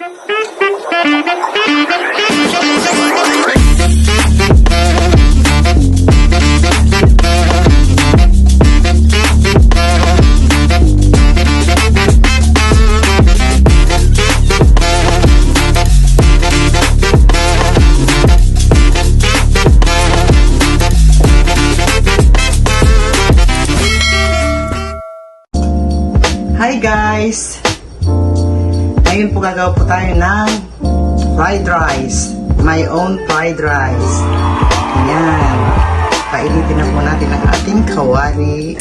Hi guys! Ngayon po gagawa po tayo ng fried rice. My own fried rice. Ayan. Painitin na po natin ang ating kawali.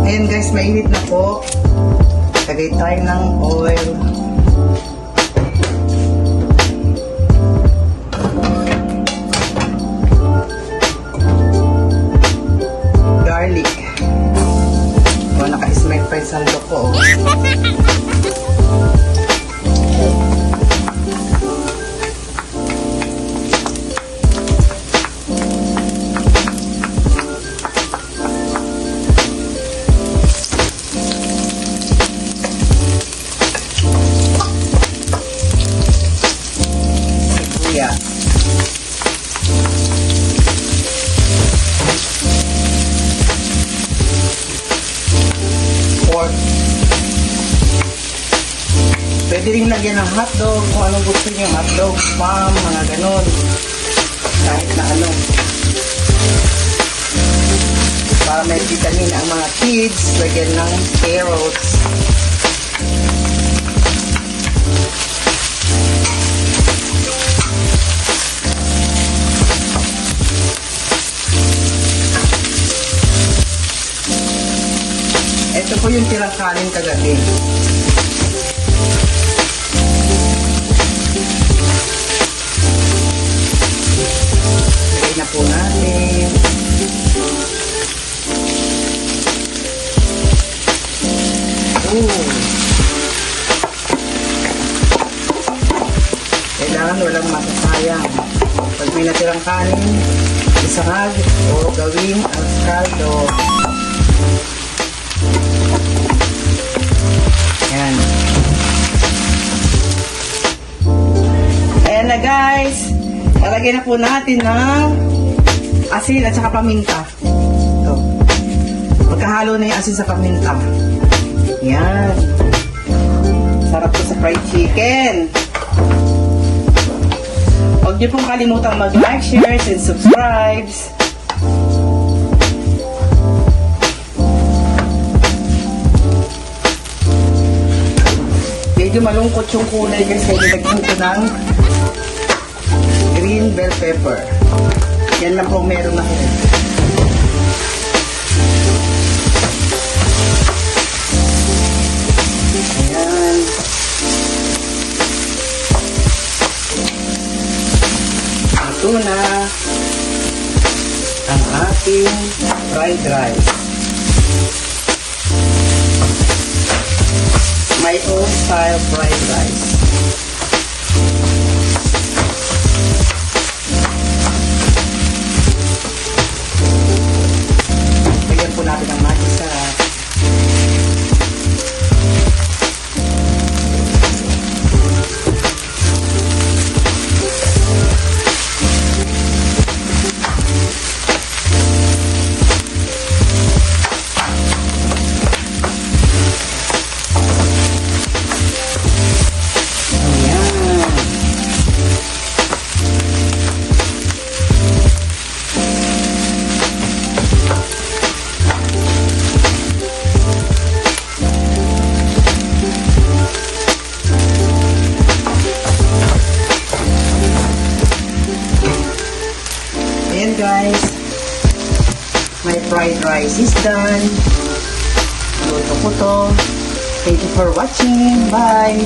Ayan guys, mainit na po. Lagay tayo ng oil. Garlic. O, naka-smile pa yung sandok ko. Sibuyas. Pork. Pwede rin lagyan ng hotdog kung anong gusto niyo, hotdog, spam, mga ganon. Kahit na ano. Para may vitamin ang mga kids, lagyan ng carrots. Ito po yung tirang kanin kagabi. Lagay na po natin. Kailangan walang masasayang. Pag may natirang kanin, isangag o gawing ang caldo. Ayan. Ayan na guys. Lalagyan na po natin ng asin at saka paminta. Ito. Magkahalo na yung asin sa paminta. Ayan. Sarap po sa fried chicken. Huwag niyo pong kalimutang mag-like, share, and subscribe. Medyo malungkot yung kulay kasi nilagyan ko ng green bell pepper. Yan lang po meron ako. Ayan. Ito na ang ating fried rice. My own style fried rice. Lagyan po natin ang magic sarap. Ayan guys, my fried rice is done. Luto ko to. Thank you for watching. Bye!